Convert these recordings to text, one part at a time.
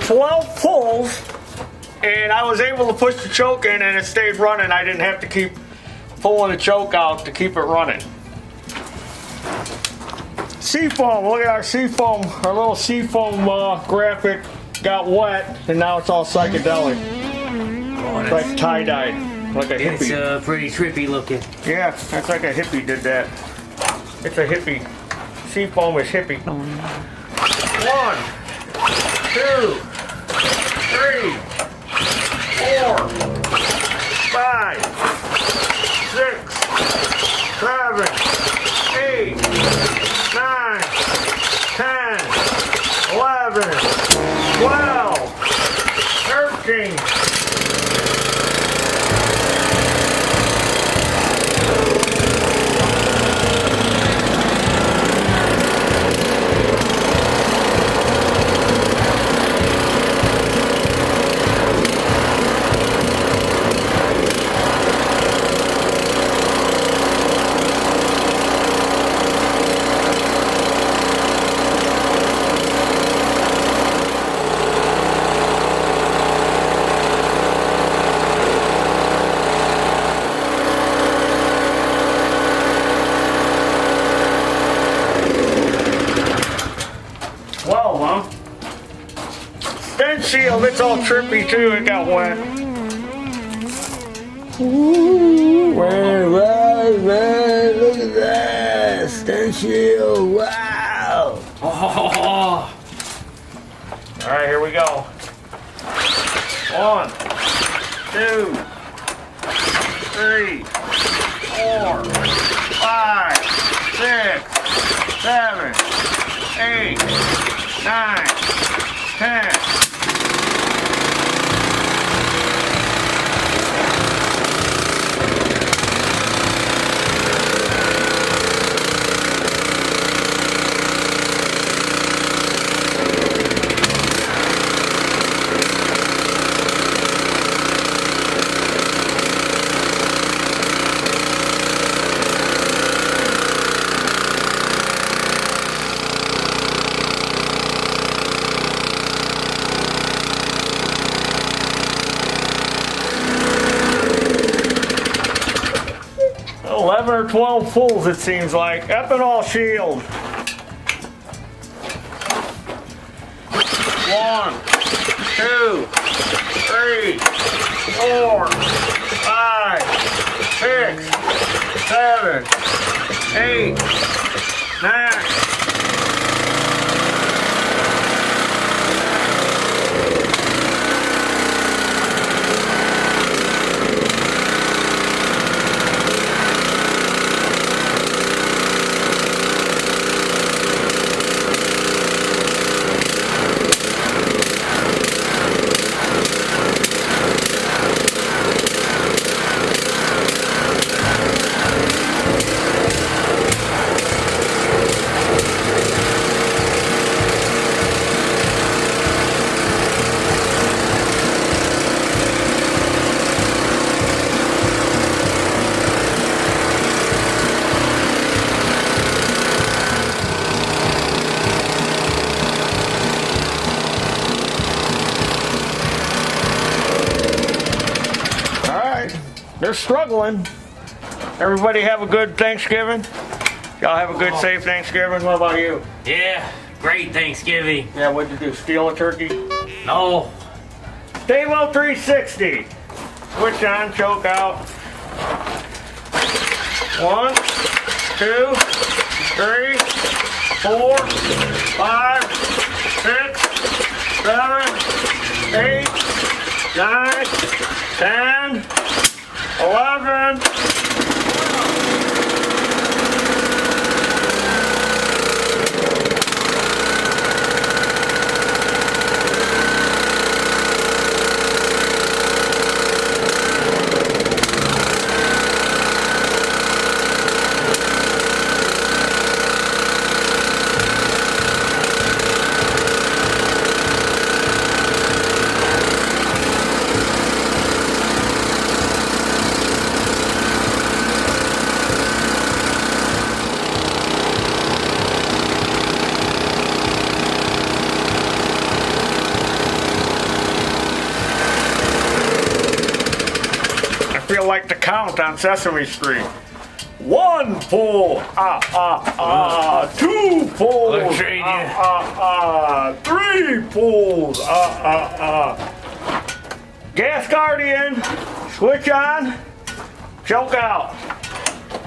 12 pulls, and I was able to push the choke in and it stayed running. I didn't have to keep pulling the choke out to keep it running. Seafoam, look at our seafoam. Our little seafoam graphic got wet, and now it's all psychedelic. Oh, It's like tie-dyed, like a it's hippie. pretty trippy looking. Yeah, that's like a hippie did that. It's a hippie. Seafoam is hippie. 1, 2, 3, 4, 5, 6, 7, 8, 9, 10, 11, 12, 13. Whoa, huh? Stens Shield, it's all trippy too, it got wet. Ooh, look at that! Stens Shield, wow! Oh. Alright, here we go. 1, 2, 3, 4, 5, 6, 7, 8, 9, 10. Or 12 pulls, it seems like. Ethanol Shield. 1, 2, 3, 4, 5, 6, 7, 8, 9. They're struggling. Everybody have a good Thanksgiving? Y'all have a good, safe Thanksgiving? What about you? Yeah, great Thanksgiving. Yeah, what'd you do? Steal a turkey? No. Sta-Bil 360. Switch on, choke out. 1, 2, 3, 4, 5, 6, 7, 8, 9, 10, 11. feel like the count on Sesame Street. 1 pull, 2 pulls, 3 pulls, Gas Guardian, switch on, choke out.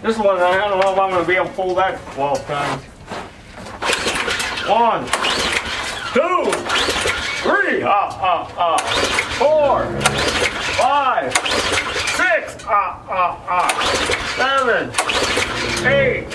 This one, I don't know if I'm going to be able to pull that 12 times. 1, 2, 3, 4, 5, 6, 7, 8.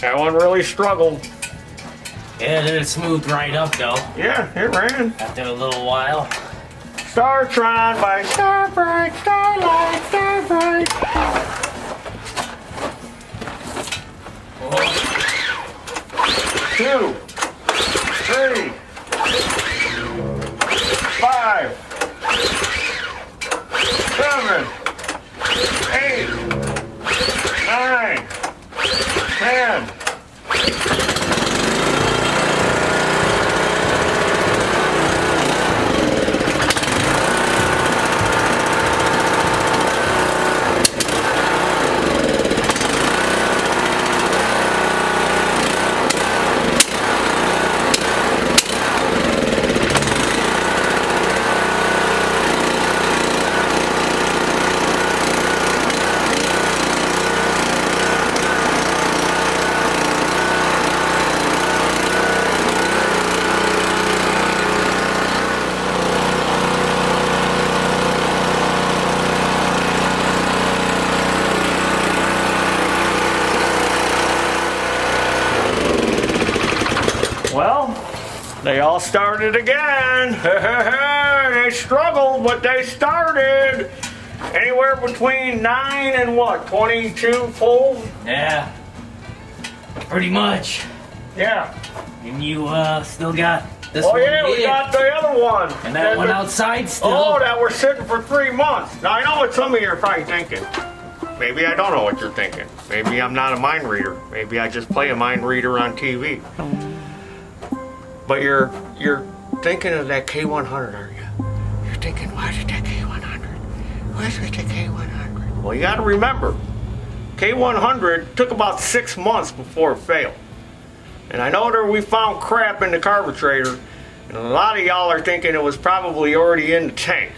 That one really struggled. Yeah, then it smoothed right up though. Yeah, it ran. After a little while. Star Tron by Starbright, Starlight, Starbright. 2, 3, 5, 7, 8, 9, 10. Well, they all started again. They struggled, but they started. Anywhere between 9 and what, 22 pulls? Yeah. Pretty much. Yeah. And you still got this Oh one yeah, we here. got the other one. And that one outside still. Oh, that we're sitting for 3 months. Now I know what some of you are probably thinking. Maybe I don't know what you're thinking. Maybe I'm not a mind reader. Maybe I just play a mind reader on TV. But you're thinking of that K100, aren't you? You're thinking, why did that K100? Where's the K100? Well, you got to remember, K100 took about 6 months before it failed. And I know that we found crap in the carburetor, and a lot of y'all are thinking it was probably already in the tank.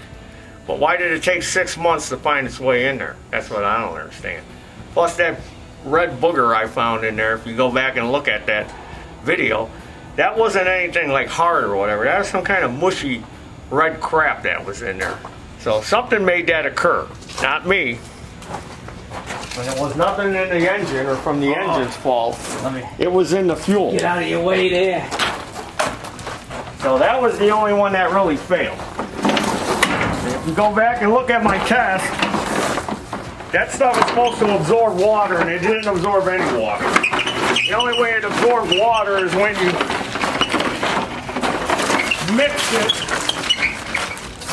But why did it take 6 months to find its way in there? That's what I don't understand. Plus that red booger I found in there, if you go back and look at that video, that wasn't anything like hard or whatever. That was some kind of mushy red crap that was in there. So something made that occur, not me. And it was nothing in the engine or from the engine's fault. It was in the fuel. Get out of your way there. So that was the only one that really failed. If you go back and look at my test, that stuff is supposed to absorb water, and it didn't absorb any water. The only way it absorbed water is when you mixed it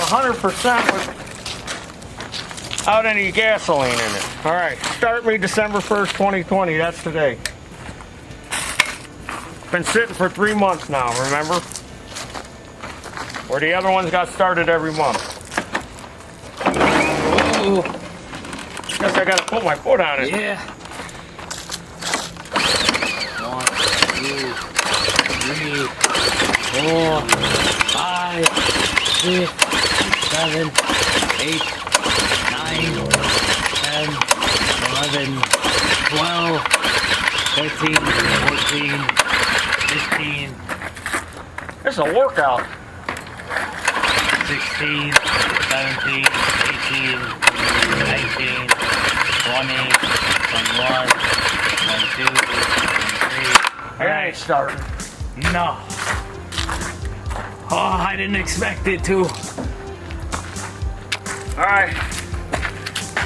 100% without any gasoline in it. All right, start me December 1st, 2020. That's today. Been sitting for 3 months now, remember? Where the other ones got started every month. Ooh. Guess I gotta put my foot on it. Yeah. 1, 2, 3, 4, 5, 6, 7, 8, 9, 10, 11, 12, 13, 14, 15. This is a workout. 16, 17, 18, 19, 20, 21, 22, 23. It ain't starting. No. Oh, I didn't expect it to. All right,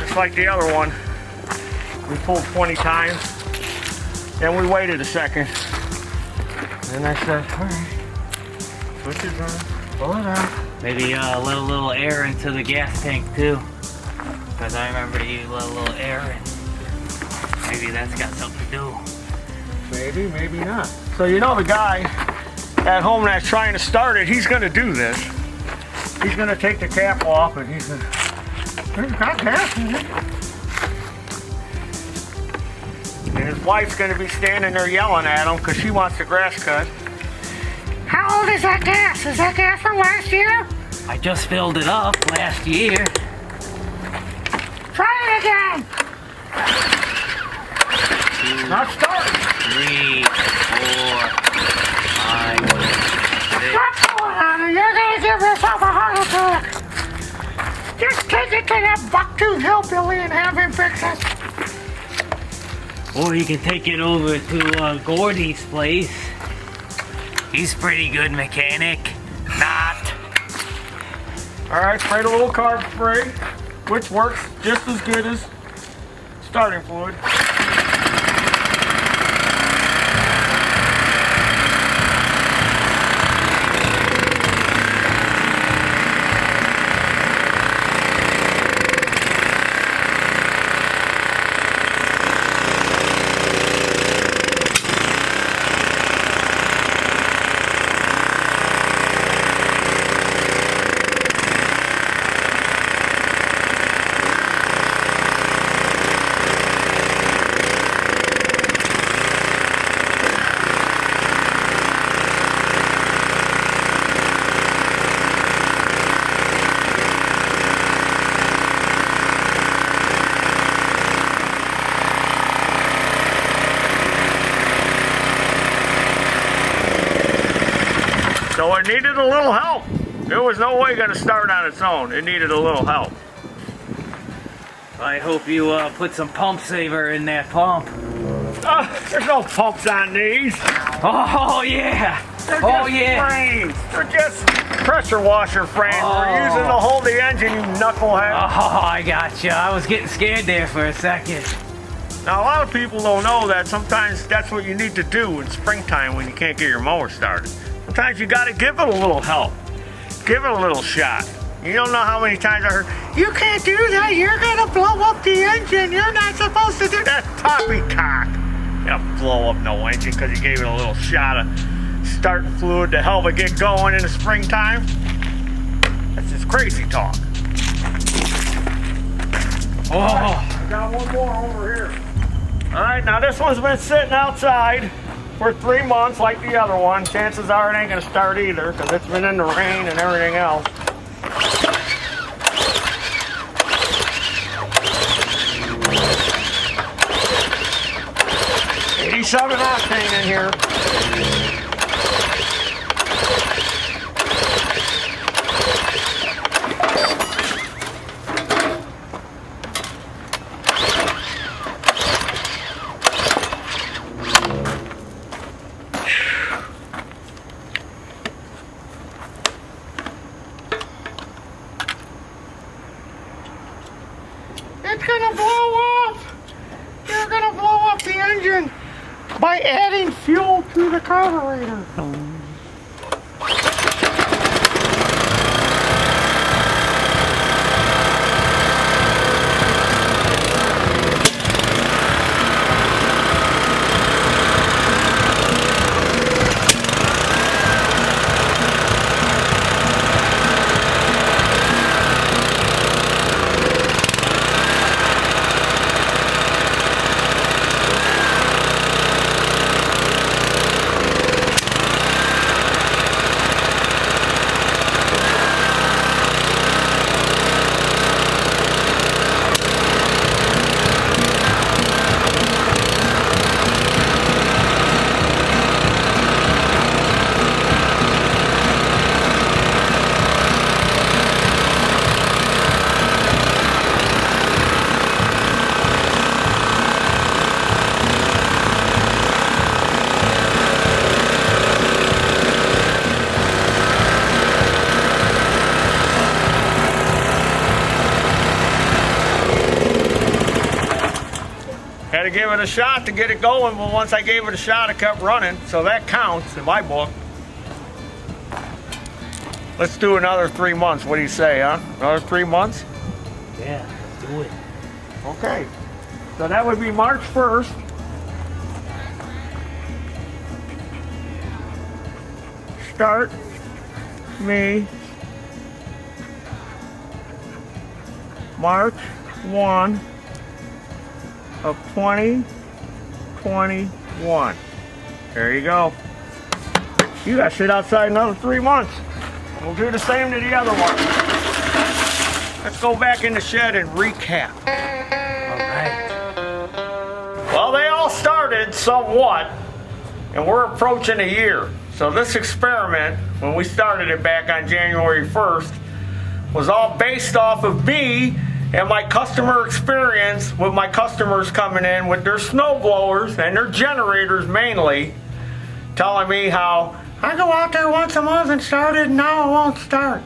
just like the other one, we pulled 20 times, then we waited a second, and I said, all right, switch it on, pull it out. Maybe let a little air into the gas tank too, because I remember you let a little air in. Maybe that's got something to do. Maybe, maybe not. So you know the guy at home that's trying to start it, he's gonna do this. He's gonna take the cap off and he's gonna, there's got gas in it. And his wife's gonna be standing there yelling at him because she wants the grass cut. How old is that gas? Is that gas from last year? I just filled it up last year. Try it again. 2, Not starting. 3, 4, 5, 6. What's going on? You're gonna give yourself a heart attack. Just take it to that buck-tooth hillbilly and have him fix it. Or you can take it over to Gordy's place. He's a pretty good mechanic. Not. All right, sprayed a little carb spray, which works just as good as starting fluid. So it needed a little help. There was no way going to start on its own. It needed a little help. I hope you put some pump saver in that pump. There's no pumps on these. Oh yeah. They're just frames. They're just pressure washer frames. We're using to hold the engine, you knucklehead. Oh, I gotcha. I was getting scared there for a second. Now, a lot of people don't know that sometimes that's what you need to do in springtime when you can't get your mower started. Sometimes you got to give it a little help. Give it a little shot. You don't know how many times I heard, you can't do that. You're going to blow up the engine. You're not supposed to do that. Poppycock. You don't blow up no engine because you gave it a little shot of starting fluid to help it get going in the springtime. That's just crazy talk. Oh. I got one more over here. All right, now this one's been sitting outside for 3 months like the other one. Chances are it ain't gonna start either because it's been in the rain and everything else. $87 octane in here. It's gonna blow up! You're gonna blow up the engine by adding fuel to the carburetor. to give it a shot to get it going, but once I gave it a shot, it kept running, so that counts in my book. Let's do another 3 months. What do you say, huh? Another 3 months? Yeah, let's do it. Okay. So that would be March 1st. Start me March 1 of 2021. There you go. You gotta sit outside another 3 months. We'll do the same to the other one. Let's go back in the shed and recap. All right. Well, they all started somewhat, and we're approaching a year. So this experiment, when we started it back on January 1st, was all based off of me and my customer experience with my customers coming in with their snow blowers and their generators mainly, telling me how I go out there once a month and start it, and now it won't start.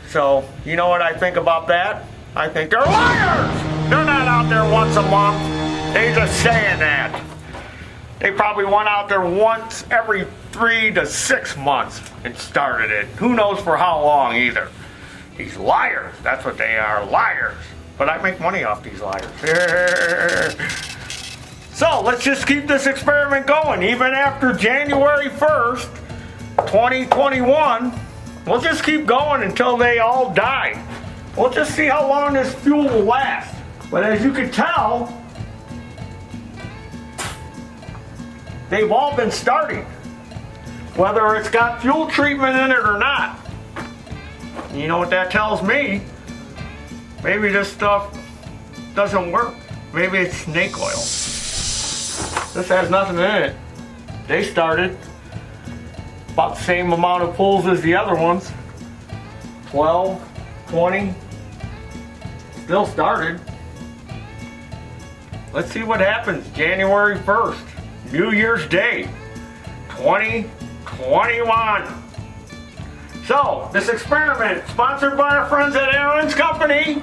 So, you know what I think about that? I think they're liars! They're not out there once a month. They just saying that. They probably went out there once every 3 to 6 months and started it. Who knows for how long either. These liars, that's what they are, liars. But I make money off these liars. So let's just keep this experiment going. Even after January 1st, 2021, we'll just keep going until they all die. We'll just see how long this fuel will last. But as you can tell, they've all been starting, whether it's got fuel treatment in it or not. You know what that tells me? Maybe this stuff doesn't work. Maybe it's snake oil. This has nothing in it. They started about the same amount of pulls as the other ones. 12, 20, still started. Let's see what happens January 1st, New Year's Day, 2021. So, this experiment, sponsored by our friends at Aaron's Company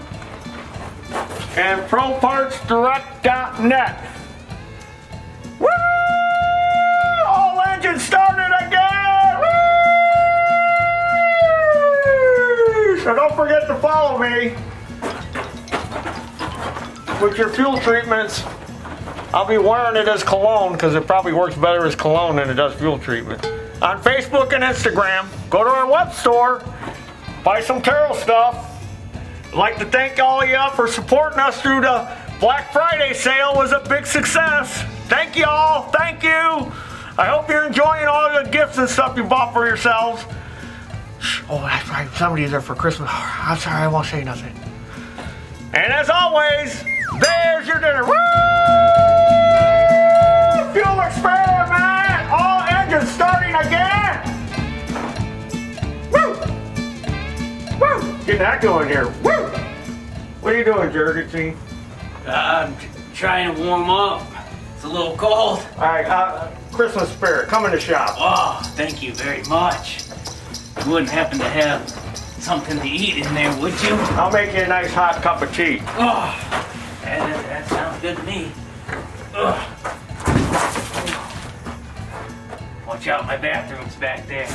and ProPartsDirect.net. Woo! All engines started again! Woo! So don't forget to follow me with your fuel treatments. I'll be wearing it as cologne because it probably works better as cologne than it does fuel treatment. On Facebook and Instagram, go to our web store, buy some Taryl stuff. I'd like to thank all of you for supporting us through the Black Friday sale. It was a big success. Thank you all. Thank you. I hope you're enjoying all the gifts and stuff you bought for yourselves. Oh, that's right. Somebody's there for Christmas. I'm sorry, I won't say nothing. And as always, there's your dinner. Woo! Fuel experiment! All engines starting again! Woo! Woo! Get that going here. Woo! What are you doing, Jurgensen? I'm trying to warm up. It's a little cold. All right, Christmas spirit, come in the shop. Oh, thank you very much. You wouldn't happen to have something to eat in there, would you? I'll make you a nice hot cup of tea. Oh, that sounds good to me. Ugh. Watch out, my bathroom's back there.